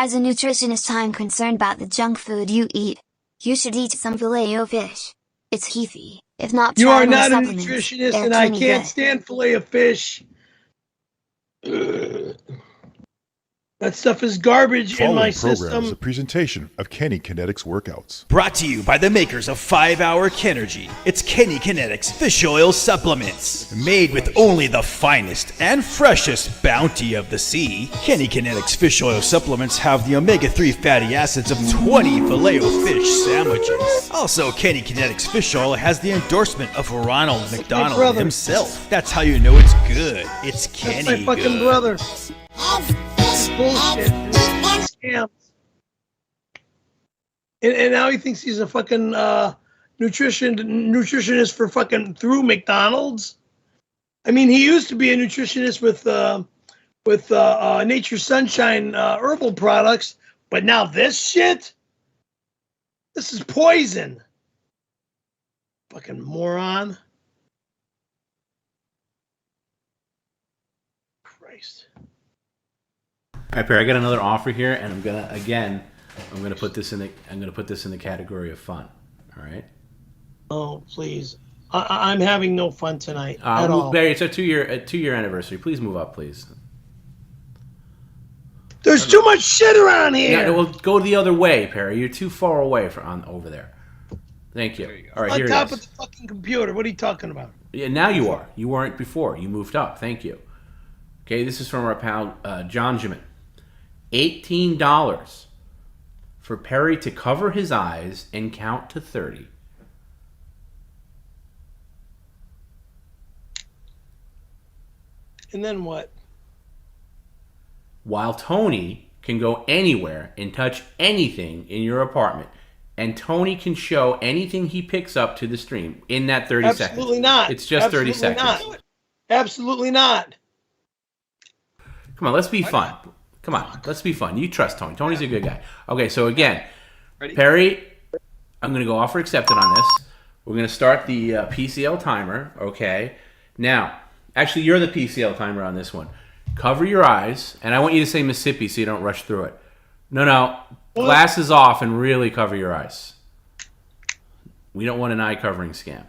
As a nutritionist, I'm concerned about the junk food you eat. You should eat some filet-o-fish. It's healthy. If not, You try are my not a supplements. nutritionist, They're and I plenty can't good. stand filet of fish. That stuff is garbage in my Following program is a system. presentation of Kenny Kinetics workouts. Brought to you by the makers of 5-Hour Kenergy. It's Kenny Kinetics Fish Oil Supplements. Made with only the finest and freshest bounty of the sea, Kenny Kinetics Fish Oil Supplements have the omega-3 fatty acids of 20 Filet-O-Fish sandwiches. Also, Kenny Kinetics Fish Oil has the endorsement of Ronald McDonald himself. That's how you know it's good. It's Kenny That's my fucking brother. This is bullshit. This is scams. And now he thinks he's a fucking nutritionist for fucking through McDonald's. I mean, he used to be a nutritionist with Nature Sunshine herbal products, but now this shit. This is poison. Fucking moron. Christ. All right, Perry, I got another offer here, and I'm gonna put this in the category of fun. All right. Oh, please. I'm having no fun tonight at all. Barry, it's a two-year anniversary. Please move up, please. There's too much shit around here. Yeah, well, go the other way, Perry. You're too far away over there. Thank you. All right, On here top it is. of the fucking computer. What are you talking about? Yeah, now you are. You weren't before. You moved up. Thank you. Okay, this is from our pal John Jimin. $18 for Perry to cover his eyes and count to 30. And then what? While Tony can go anywhere and touch anything in your apartment, and Tony can show anything he picks up to the stream in that 30 seconds. Absolutely not. It's just 30 seconds. Not. Absolutely not. Come on, let's be fun. Come on, let's be fun. You trust Tony. Tony's a good guy. Okay, so again, Perry, I'm going to go offer accepted on this. We're going to start the PCL timer, okay? Now, actually, you're the PCL timer on this one. Cover your eyes, and I want you to say Mississippi so you don't rush through it. No, glasses off and really cover your eyes. We don't want an eye covering scam.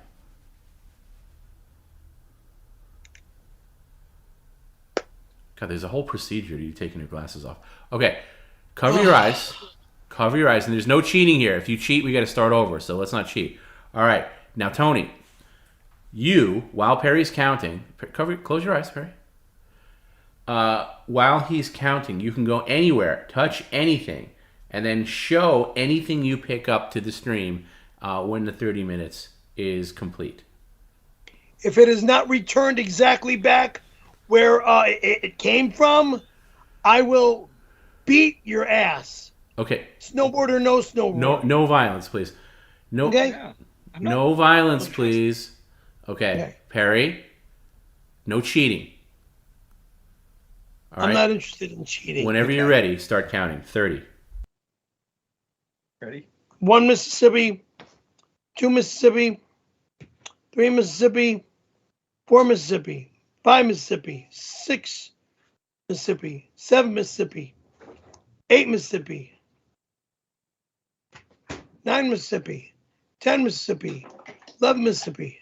God, there's a whole procedure to you taking your glasses off. Okay, cover your eyes. Cover your eyes, and there's no cheating here. If you cheat, we got to start over, so let's not cheat. All right, now, Tony, you, while Perry's counting, close your eyes, Perry. While he's counting, you can go anywhere, touch anything, and then show anything you pick up to the stream when the 30 minutes is complete. If it is not returned exactly back where it came from, I will beat your ass. Okay. Snowboard or no snowboard. No violence, please. No. Okay. Yeah. No violence, please. Okay. Perry, no cheating. All right? I'm not interested in cheating. Whenever you're ready, start counting. 30. Ready? 1 Mississippi, 2 Mississippi, 3 Mississippi, 4 Mississippi, 5 Mississippi, 6 Mississippi, 7 Mississippi, 8 Mississippi, 9 Mississippi, 10 Mississippi, 11 Mississippi,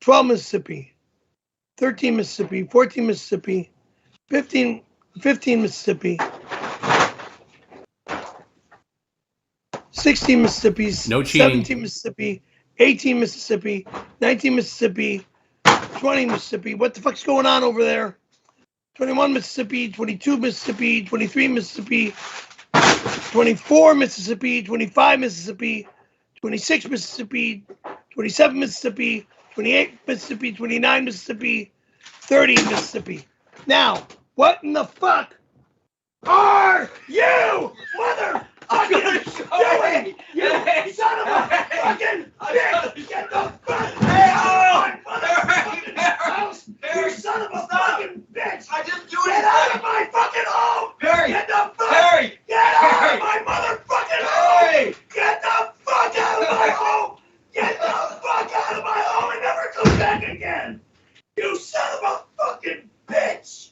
12 Mississippi, 13 Mississippi, 14 Mississippi, 15 Mississippi, 16 Mississippi, no cheating. 17 Mississippi, 18 Mississippi, 19 Mississippi, 20 Mississippi. What the fuck's going on over there? 21 Mississippi, 22 Mississippi, 23 Mississippi, 24 Mississippi, 25 Mississippi, 26 Mississippi, 27 Mississippi, 28 Mississippi, 29 Mississippi, 30 Mississippi. Now, what in the fuck are you, motherfucking doing? You son of a fucking bitch! Get the fuck out of my motherfucking house! You son of a fucking bitch! I didn't do Get out of my fucking home! Perry! Get the fuck! Perry! Get out of my motherfucking home! Get the fuck out of my home! Get the fuck out of my home and never come back again! You son of a fucking bitch!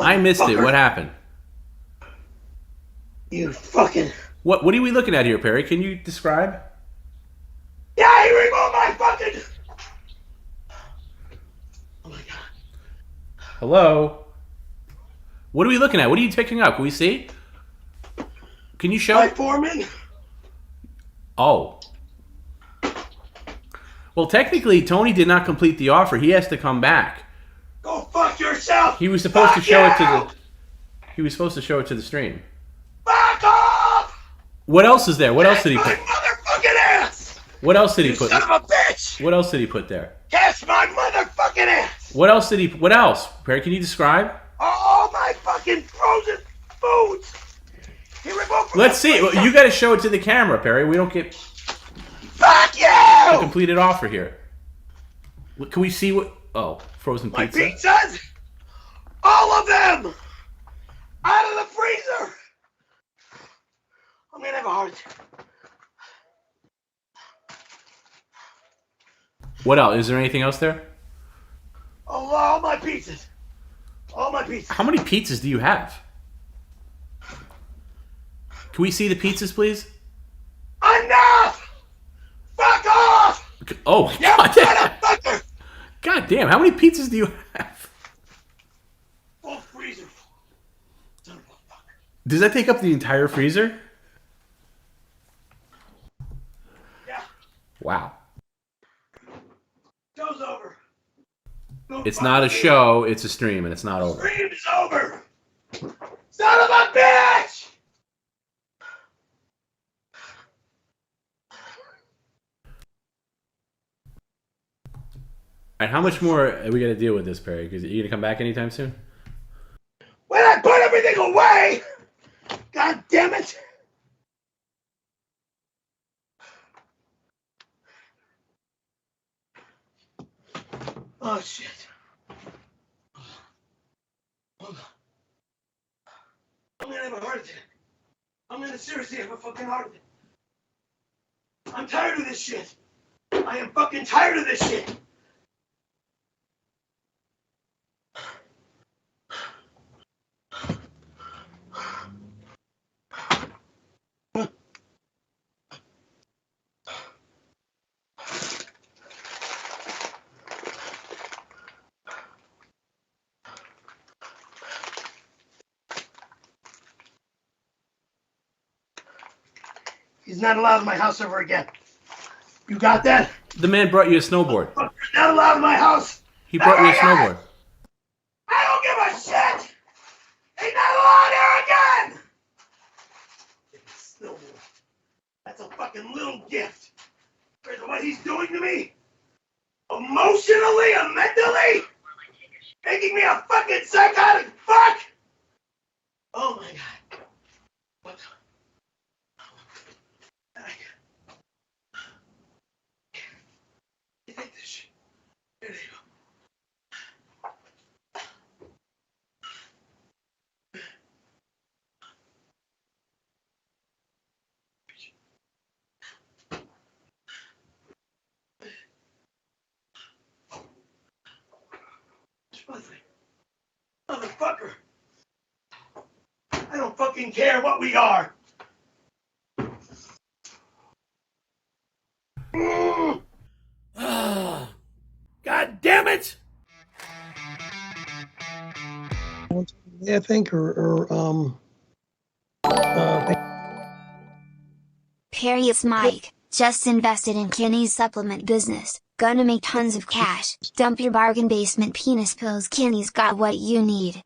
I missed it. What happened? You fucking... What are we looking at here, Perry? Can you describe? Yeah, he removed my fucking... Oh my god. Hello? What are we looking at? What are you picking up? Can we see? Can you show? My foreman? Oh. Well, technically, Tony did not complete the offer. He has to come back. Go fuck yourself! He was supposed to Fuck show it to you! the... He was supposed to show it to the stream. Fuck off! What else is there? What else did he My put? motherfucking ass! What else did he You put? son of a bitch! What else did he put there? Kiss my motherfucking ass! What else did he... What else? Perry, can you describe? All my fucking frozen foods! He removed from Let's the see. freezer. You got to show it to the camera, Perry. We don't get Fuck a you! completed offer here. Can we see what... Oh, frozen My pizza. pizzas! All of them! Out of the freezer! I'm gonna have a heart attack. What else? Is there anything else there? Oh, all my pizzas! All my pizzas! How many pizzas do you have? Can we see the pizzas, please? Enough! Fuck off! Oh, You God. motherfucker! God damn, how many pizzas do you have? Full freezer. Son of a fucker. Does that take up the entire freezer? Yeah, Wow. show's over. Don't It's fuck not a with me. show, it's a stream, and it's not over. Stream's over. Son of a bitch! All right, how much more are we got to deal with this, Perry? Because you going to come back anytime soon? When I put everything away! God damn it! Oh shit. Hold on. I'm gonna have a heart attack. I'm gonna seriously have a fucking heart attack. I'm tired of this shit. I am fucking tired of this shit. He's not allowed in my house ever again. You got that? The man brought you a snowboard. Fucker's not allowed in my house. He brought you a Ever again. snowboard. I don't give a shit. He's not allowed here again. Snowboard. That's a fucking little gift. Because of what he's doing to me, emotionally and mentally, making me a fucking psychotic fuck. Oh my god. What? You take this shit. There you go. Motherfucker. I don't fucking care what we are. God damn it! I think, Perry, it's Mike. Just invested in Kenny's supplement business. Gonna make tons of cash. Dump your bargain basement penis pills. Kenny's got what you need.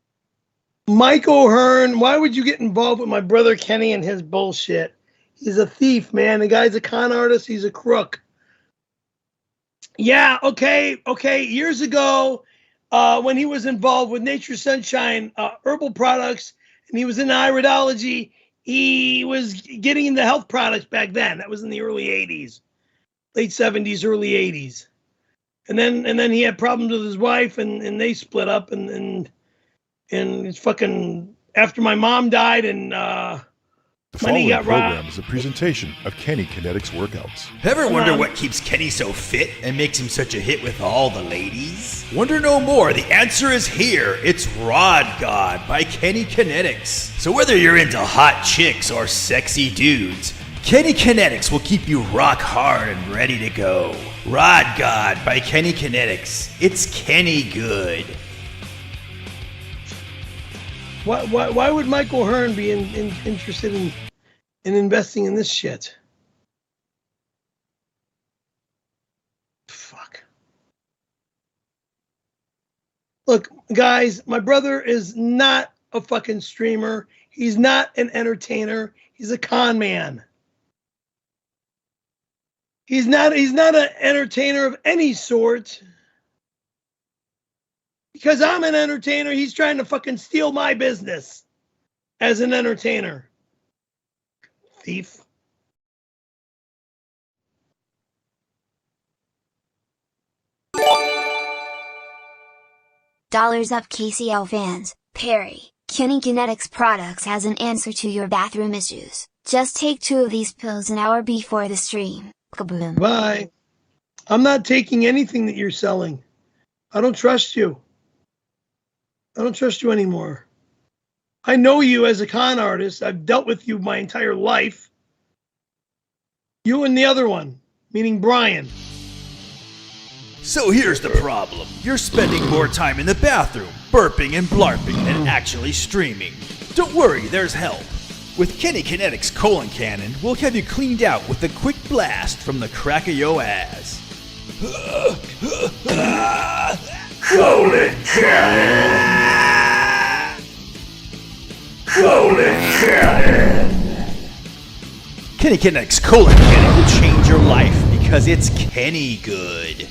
Mike O'Hearn, why would you get involved with my brother Kenny and his bullshit? He's a thief, man. The guy's a con artist. He's a crook. Yeah, okay. Years ago, when he was involved with Nature Sunshine herbal products, and he was in iridology, he was getting into health products back then. That was in the early 80s, late 70s, early 80s. And then he had problems with his wife, and they split up, and it's fucking after my mom died in The Money following got program robbed. is a presentation of Kenny Kinetics workouts. Ever wonder what keeps Kenny so fit and makes him such a hit with all the ladies? Wonder no more? The answer is here. It's Rod God by Kenny Kinetics. So whether you're into hot chicks or sexy dudes, Kenny Kinetics will keep you rock hard and ready to go. Rod God by Kenny Kinetics. It's Kenny good. Why would Michael Hearn be interested in investing in this shit? Fuck. Look, guys, my brother is not a fucking streamer. He's not an entertainer. He's a con man. He's not an entertainer of any sort. Because I'm an entertainer, he's trying to fucking steal my business as an entertainer. Thief. Dollars up KCL fans. Perry, Kenny Kinetics Products has an answer to your bathroom issues. Just take 2 of these pills an hour before the stream. Kaboom. Bye. I'm not taking anything that you're selling. I don't trust you. I don't trust you anymore. I know you as a con artist. I've dealt with you my entire life. You and the other one, meaning Brian. So here's the problem. You're spending more time in the bathroom, burping and blarping than actually streaming. Don't worry, there's help. With Kenny Kinetics Colon Cannon, we'll have you cleaned out with a quick blast from the crack of your ass. Colon Cannon! Colon Cannon! Kenny Kinetics Colon Cannon will change your life because it's Kenny good.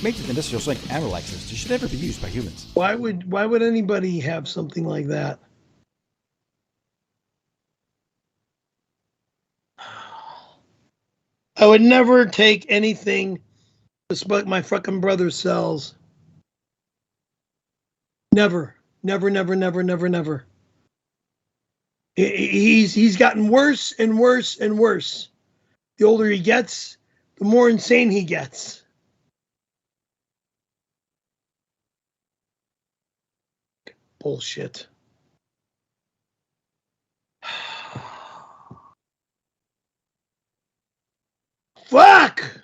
Made with industrial strength and relaxants, it should never be used by humans. Why would anybody have something like that? I would never take anything despite my fucking brother sells. Never. Never. He's gotten worse and worse and worse. The older he gets, the more insane he gets. Bullshit. Fuck!